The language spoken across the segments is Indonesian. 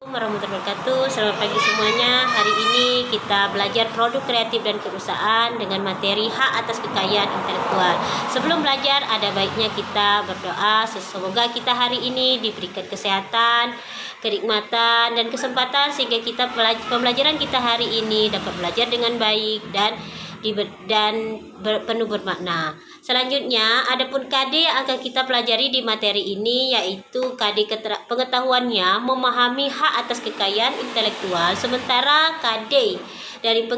Warahmatullahi wabarakatuh. Selamat pagi semuanya. Hari ini kita belajar produk kreatif dan perusahaan dengan materi hak atas kekayaan intelektual. Sebelum belajar, ada baiknya kita berdoa. Semoga kita hari ini diberikan kesehatan, kenikmatan, dan kesempatan sehingga pembelajaran kita hari ini dapat belajar dengan baik dan penuh bermakna. Selanjutnya, adapun KD yang akan kita pelajari di materi ini yaitu KD pengetahuannya memahami hak atas kekayaan intelektual, sementara KD dari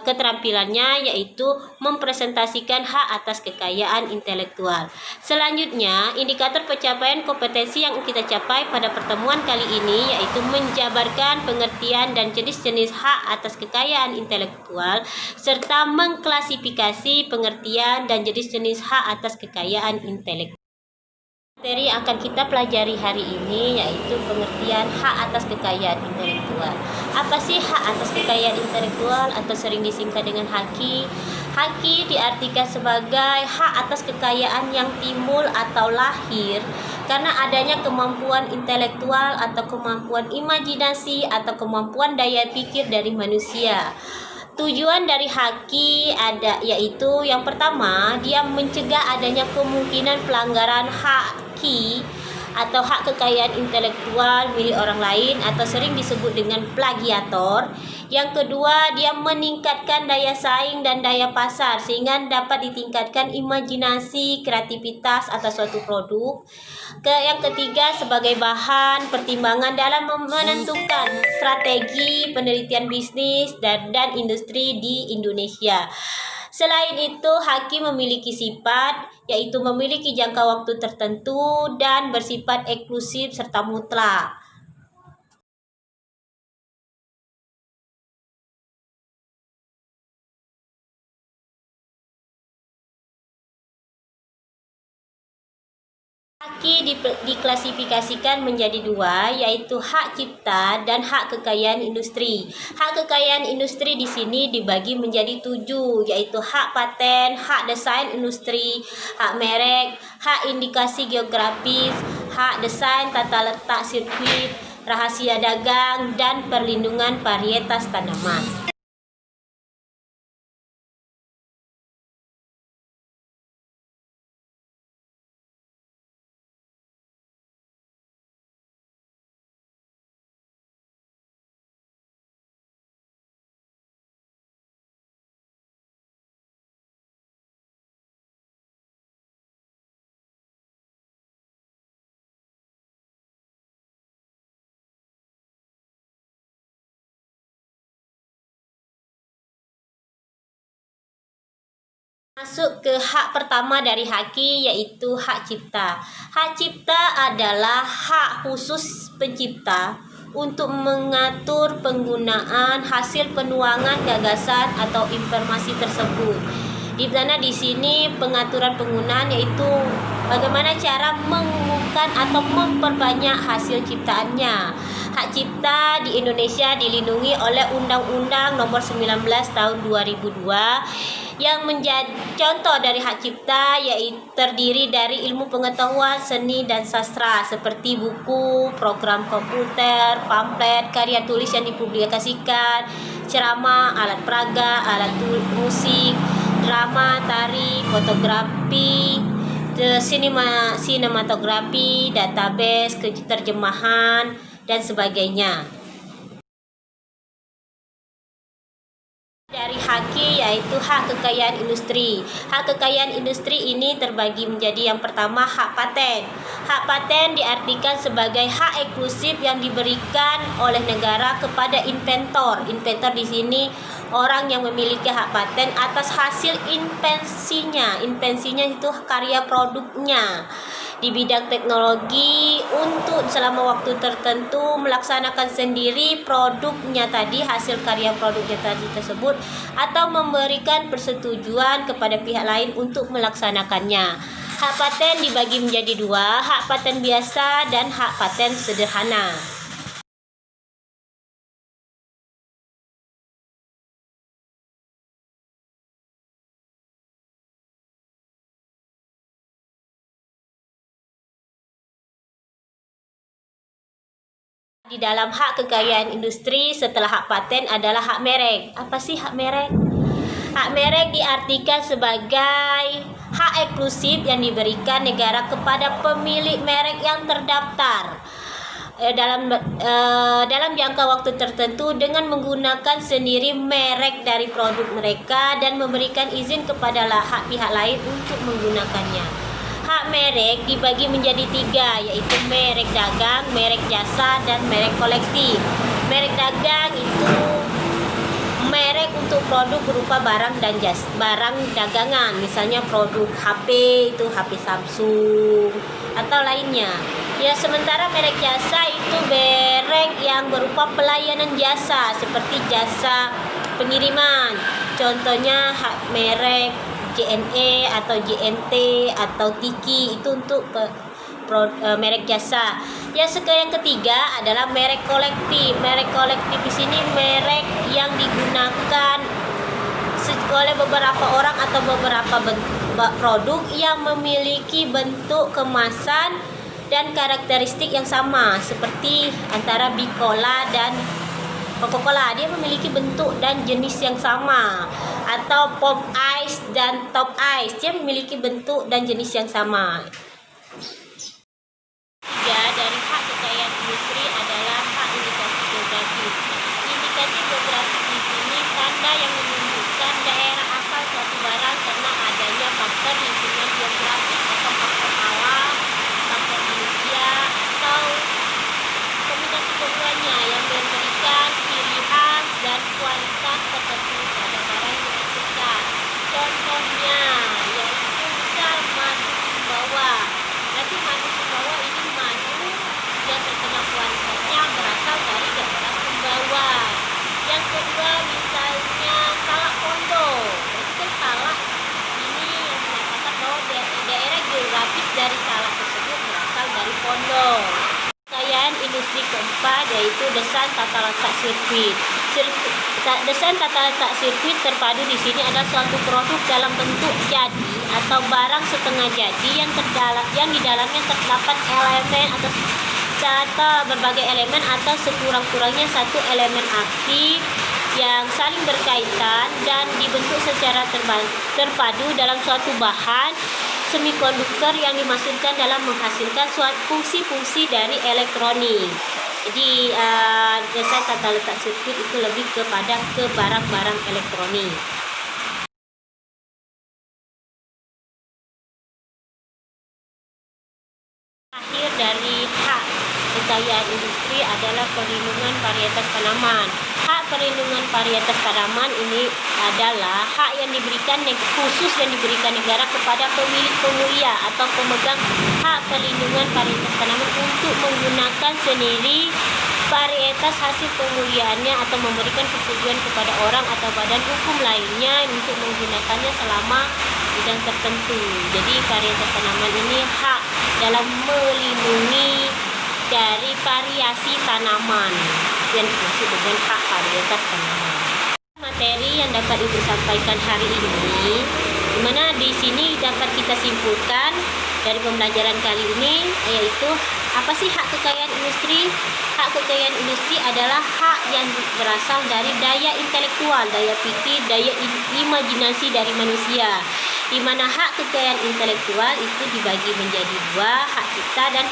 keterampilannya yaitu mempresentasikan hak atas kekayaan intelektual. Selanjutnya, indikator pencapaian kompetensi yang kita capai pada pertemuan kali ini yaitu menjabarkan pengertian dan jenis-jenis hak atas kekayaan intelektual serta mengklasifikasi pengertian dan jenis-jenis hak atas kekayaan intelektual. Materi yang akan kita pelajari hari ini yaitu pengertian hak atas kekayaan intelektual. Apa sih hak atas kekayaan intelektual atau sering disingkat dengan HAKI? HAKI diartikan sebagai hak atas kekayaan yang timbul atau lahir karena adanya kemampuan intelektual atau kemampuan imajinasi atau kemampuan daya pikir dari manusia. Tujuan dari HAKI yaitu yang pertama, dia mencegah adanya kemungkinan pelanggaran HAKI atau hak kekayaan intelektual milik orang lain atau sering disebut dengan plagiator. Yang kedua, dia meningkatkan daya saing dan daya pasar sehingga dapat ditingkatkan imajinasi, kreativitas atas suatu produk. Yang ketiga, sebagai bahan pertimbangan dalam menentukan strategi penelitian bisnis dan industri di Indonesia. Selain itu, HAKI memiliki sifat yaitu memiliki jangka waktu tertentu dan bersifat eksklusif serta mutlak. HAKI diklasifikasikan menjadi dua, yaitu hak cipta dan hak kekayaan industri. Hak kekayaan industri di sini dibagi menjadi 7, yaitu hak paten, hak desain industri, hak merek, hak indikasi geografis, hak desain tata letak sirkuit, rahasia dagang, dan perlindungan varietas tanaman. Masuk ke hak pertama dari HAKI yaitu hak cipta. Hak cipta adalah hak khusus pencipta untuk mengatur penggunaan hasil penuangan gagasan atau informasi tersebut. Di mana di sini pengaturan penggunaan yaitu bagaimana cara mengumumkan atau memperbanyak hasil ciptaannya. Hak cipta di Indonesia dilindungi oleh Undang-Undang Nomor 19 Tahun 2002 yang menjadi contoh dari hak cipta yaitu terdiri dari ilmu pengetahuan, seni dan sastra seperti buku, program komputer, pamflet, karya tulis yang dipublikasikan, ceramah, alat peraga, alat musik, drama, tari, fotografi, sinematografi, database, terjemahan dan sebagainya. Dari HAKI yaitu hak kekayaan industri. Hak kekayaan industri ini terbagi menjadi yang pertama hak paten. Hak paten diartikan sebagai hak eksklusif yang diberikan oleh negara kepada inventor. Inventor di sini orang yang memiliki hak paten atas hasil invensinya. Invensinya itu karya produknya di bidang teknologi untuk selama waktu tertentu melaksanakan sendiri produknya tadi, hasil karya produknya tadi tersebut, atau memberikan persetujuan kepada pihak lain untuk melaksanakannya. Hak paten dibagi menjadi dua, hak paten biasa dan hak paten sederhana. Di dalam hak kekayaan industri setelah hak paten adalah hak merek. Apa sih hak merek? Hak merek diartikan sebagai hak eksklusif yang diberikan negara kepada pemilik merek yang terdaftar dalam jangka waktu tertentu dengan menggunakan sendiri merek dari produk mereka dan memberikan izin kepada pihak lain untuk menggunakannya. Hak merek dibagi menjadi 3, yaitu merek dagang, merek jasa, dan merek kolektif. Merek dagang itu merek untuk produk berupa barang dan barang dagangan, misalnya produk HP itu HP Samsung atau lainnya. Ya, sementara merek jasa itu merek yang berupa pelayanan jasa seperti jasa pengiriman. Contohnya merek JNE atau JNT atau Tiki, itu untuk merek jasa. Yang ketiga adalah merek kolektif. Merek kolektif di sini merek yang digunakan oleh beberapa orang atau beberapa produk yang memiliki bentuk kemasan dan karakteristik yang sama, seperti antara Bicola dan Coca-Cola, dia memiliki bentuk dan jenis yang sama, atau Pop Ice dan Top Ice, dia memiliki bentuk dan jenis yang sama. Dari hak kekayaan industri adalah hak indikasi geografis. Indikasi geografis di sini tanda yang menunjukkan daerah asal suatu barang karena adanya faktor lingkungan geografis atau faktor alam, faktor manusia, atau kombinasi keduanya yang memberikan ciri khas dan kualitas tertentu pada barang yang dihasilkan. Contohnya yaitu misal madu Sumbawa. Nanti madu Sumbawa ini madu yang terkenal kualitasnya berasal dari daerah Sumbawa. Yang kedua misalnya salak pondok. Itu kan salak ini yang menyatakan bahwa daerah geografis dari salak tersebut berasal dari pondok. Kekayaan industri keempat yaitu desain tata letak sirkuit. Desain tata letak sirkuit terpadu di sini adalah suatu produk dalam bentuk jadi atau barang setengah jadi yang di dalamnya terdapat elemen atau berbagai elemen atau sekurang-kurangnya satu elemen aktif yang saling berkaitan dan dibentuk secara terpadu dalam suatu bahan semikonduktor yang dimaksudkan dalam menghasilkan suatu fungsi-fungsi dari elektronik. Jadi desain tata letak sirkuit itu lebih kepada ke barang-barang elektronik. Akhir dari hak kekayaan industri adalah perlindungan varietas tanaman. Hak perlindungan varietas tanaman ini adalah hak yang diberikan khusus yang diberikan negara kepada pemilik pemulia atau pemegang hak perlindungan varietas tanaman untuk menggunakan sendiri varietas hasil pemuliaannya atau memberikan persetujuan kepada orang atau badan hukum lainnya untuk menggunakannya selama bidang tertentu. Jadi varietas tanaman ini hak dalam melindungi dari variasi tanaman yang dimaksud dengan hak varietas tanaman. Materi yang dapat Ibu sampaikan hari ini, di mana di sini dapat kita simpulkan dari pembelajaran kali ini, yaitu apa sih hak kekayaan industri? Hak kekayaan industri adalah hak yang berasal dari daya intelektual, daya pikir, daya imajinasi dari manusia, di mana hak kekayaan intelektual itu dibagi menjadi 2, hak cipta dan